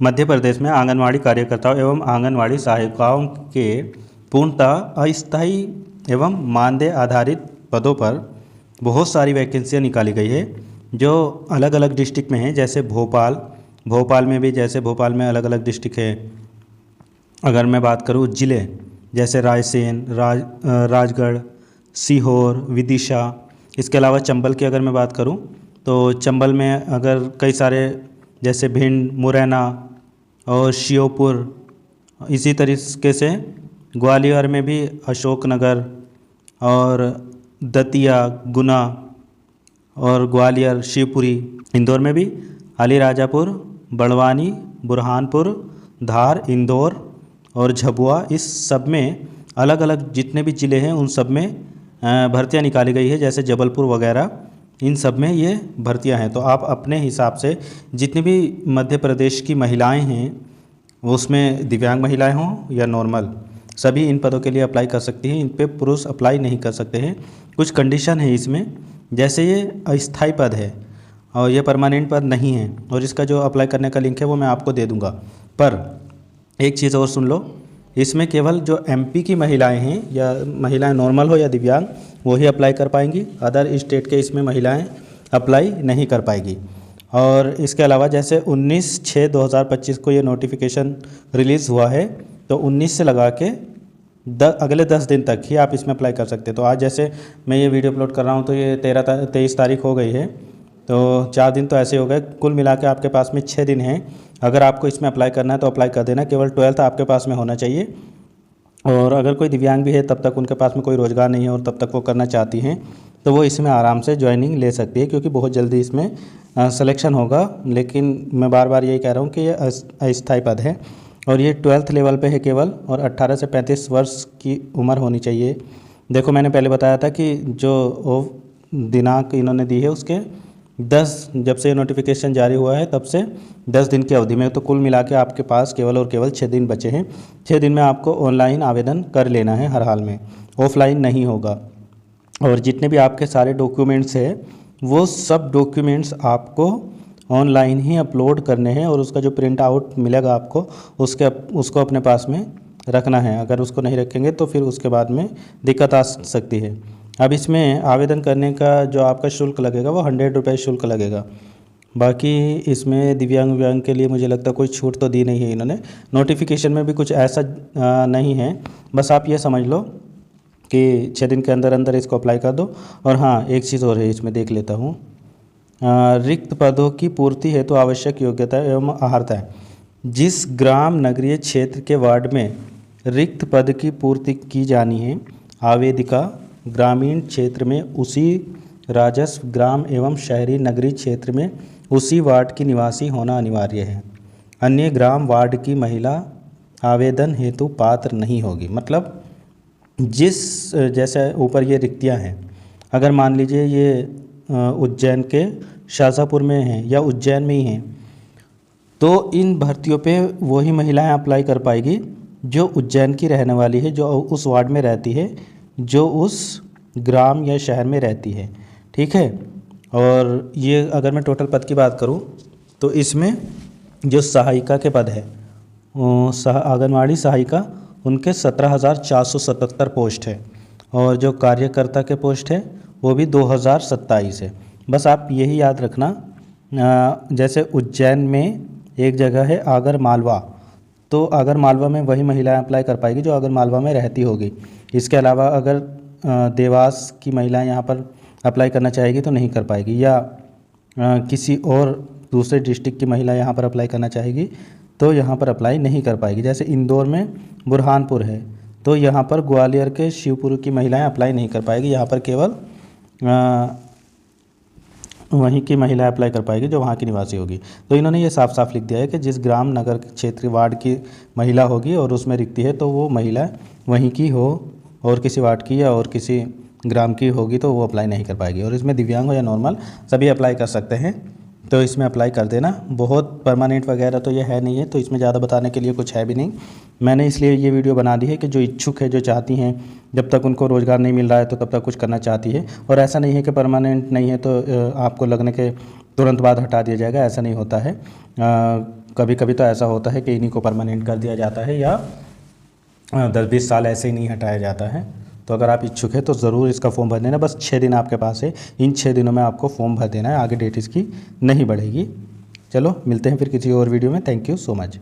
मध्य प्रदेश में आंगनवाड़ी कार्यकर्ताओं एवं आंगनवाड़ी सहायिकाओं के पूर्णतः अस्थायी एवं मानदेय आधारित पदों पर बहुत सारी वैकेंसियाँ निकाली गई है जो अलग अलग डिस्ट्रिक्ट में हैं। जैसे भोपाल में भी, जैसे भोपाल में अलग अलग डिस्ट्रिक्ट है। अगर मैं बात करूँ ज़िले जैसे रायसेन, राजगढ़, सीहोर, विदिशा। इसके अलावा चंबल की अगर मैं बात करूँ तो चंबल में अगर कई सारे जैसे भिंड, मुरैना और श्योपुर। इसी तरीके से ग्वालियर में भी अशोकनगर और दतिया, गुना और ग्वालियर, शिवपुरी। इंदौर में भी अलीराजापुर, बड़वानी, बुरहानपुर, धार, इंदौर और झबुआ। इस सब में अलग अलग जितने भी ज़िले हैं उन सब में भर्तियां निकाली गई है। जैसे जबलपुर वगैरह, इन सब में ये भर्तियां हैं। तो आप अपने हिसाब से जितनी भी मध्य प्रदेश की महिलाएं हैं, उसमें दिव्यांग महिलाएं हों या नॉर्मल, सभी इन पदों के लिए अप्लाई कर सकती हैं। इन पे पुरुष अप्लाई नहीं कर सकते हैं। कुछ कंडीशन है इसमें, जैसे ये अस्थायी पद है और ये परमानेंट पद नहीं है। और इसका जो अप्लाई करने का लिंक है वो मैं आपको दे दूँगा। पर एक चीज़ और सुन लो, इसमें केवल जो एमपी की महिलाएं हैं या महिलाएं नॉर्मल हो या दिव्यांग, वो ही अप्लाई कर पाएंगी। अदर स्टेट के इसमें महिलाएं अप्लाई नहीं कर पाएगी। और इसके अलावा जैसे 19/6/2025 को ये नोटिफिकेशन रिलीज़ हुआ है, तो 19 से लगा के अगले 10 दिन तक ही आप इसमें अप्लाई कर सकते हैं। तो आज जैसे मैं ये वीडियो अपलोड कर रहा हूँ तो ये 23 तारीख हो गई है, तो 4 दिन तो ऐसे हो गए। कुल मिला के आपके पास में 6 दिन हैं। अगर आपको इसमें अप्लाई करना है तो अप्लाई कर देना। केवल 12th आपके पास में होना चाहिए। और अगर कोई दिव्यांग भी है, तब तक उनके पास में कोई रोज़गार नहीं है और तब तक वो करना चाहती हैं, तो वो इसमें आराम से ज्वाइनिंग ले सकती है, क्योंकि बहुत जल्दी इसमें सिलेक्शन होगा। लेकिन मैं बार बार यही कह रहा हूँ कि ये अस्थायी पद है और ये 12th लेवल पे है केवल। और 18 से 35 वर्ष की उम्र होनी चाहिए। देखो, मैंने पहले बताया था कि जो दिनांक इन्होंने दी है उसके 10, जब से नोटिफिकेशन जारी हुआ है तब से 10 दिन की अवधि में, तो कुल मिला के आपके पास केवल और केवल 6 दिन बचे हैं। 6 दिन में आपको ऑनलाइन आवेदन कर लेना है हर हाल में, ऑफलाइन नहीं होगा। और जितने भी आपके सारे डॉक्यूमेंट्स हैं वो सब डॉक्यूमेंट्स आपको ऑनलाइन ही अपलोड करने हैं। और उसका जो प्रिंट आउट मिलेगा आपको, उसको अपने पास में रखना है। अगर उसको नहीं रखेंगे तो फिर उसके बाद में दिक्कत आ सकती है। अब इसमें आवेदन करने का जो आपका शुल्क लगेगा वो 100 रुपये शुल्क लगेगा। बाकी इसमें दिव्यांग के लिए मुझे लगता है कोई छूट तो दी नहीं है इन्होंने। नोटिफिकेशन में भी कुछ ऐसा नहीं है। बस आप ये समझ लो कि 6 दिन के अंदर अंदर इसको अप्लाई कर दो। और हाँ, एक चीज़ और है, इसमें देख लेता हूँ। रिक्त पदों की पूर्ति हेतु आवश्यक योग्यता एवं अर्हता है। जिस ग्राम नगरीय क्षेत्र के वार्ड में रिक्त पद की पूर्ति की जानी है, आवेदिका ग्रामीण क्षेत्र में उसी राजस्व ग्राम एवं शहरी नगरीय क्षेत्र में उसी वार्ड की निवासी होना अनिवार्य है। अन्य ग्राम वार्ड की महिला आवेदन हेतु पात्र नहीं होगी। मतलब जैसे ऊपर ये रिक्तियां हैं, अगर मान लीजिए ये उज्जैन के शाजापुर में हैं या उज्जैन में ही हैं, तो इन भर्तियों पे वही महिलाएं अप्लाई कर पाएगी जो उज्जैन की रहने वाली है, जो उस वार्ड में रहती है, जो उस ग्राम या शहर में रहती है। ठीक है। और ये अगर मैं टोटल पद की बात करूं तो इसमें जो सहायिका के पद है, आंगनवाड़ी सहायिका, उनके 17,477 पोस्ट है। और जो कार्यकर्ता के पोस्ट है वो भी 2027 है। बस आप यही याद रखना। जैसे उज्जैन में एक जगह है आगर मालवा, तो आगर मालवा में वही महिलाएं अप्लाई कर पाएगी जो आगर मालवा में रहती होगी। इसके अलावा अगर देवास की महिलाएं यहाँ पर अप्लाई करना चाहेगी तो नहीं कर पाएगी, या किसी और दूसरे डिस्ट्रिक्ट की महिला यहाँ पर अप्लाई करना चाहेगी तो यहाँ पर अप्लाई नहीं कर पाएगी। जैसे इंदौर में बुरहानपुर है, तो यहाँ पर ग्वालियर के शिवपुर की महिलाएं अप्लाई नहीं कर पाएगी। यहाँ पर केवल वहीं की महिला अप्लाई कर पाएगी जो वहाँ की निवासी होगी। तो इन्होंने ये साफ साफ लिख दिया है कि जिस ग्राम नगर क्षेत्र वार्ड की महिला होगी और उसमें रिक्ति है तो वो महिला वहीं की हो, और किसी वार्ड की या और किसी ग्राम की होगी तो वो अप्लाई नहीं कर पाएगी। और इसमें दिव्यांग हो या नॉर्मल सभी अप्लाई कर सकते हैं, तो इसमें अप्लाई कर देना। बहुत परमानेंट वगैरह तो ये है नहीं है, तो इसमें ज़्यादा बताने के लिए कुछ है भी नहीं। मैंने इसलिए ये वीडियो बना दी है कि जो इच्छुक है, जो चाहती हैं, जब तक उनको रोज़गार नहीं मिल रहा है तो तब तक कुछ करना चाहती है। और ऐसा नहीं है कि परमानेंट नहीं है तो आपको लगने के तुरंत बाद हटा दिया जाएगा, ऐसा नहीं होता है। कभी कभी तो ऐसा होता है कि इन्हीं को परमानेंट कर दिया जाता है या 10-20 साल ऐसे ही नहीं हटाया जाता है। तो अगर आप इच्छुक हैं तो ज़रूर इसका फॉर्म भर देना। बस 6 दिन आपके पास है, इन 6 दिनों में आपको फॉर्म भर देना है, आगे डेट इसकी नहीं बढ़ेगी। चलो मिलते हैं फिर किसी और वीडियो में। Thank you so much.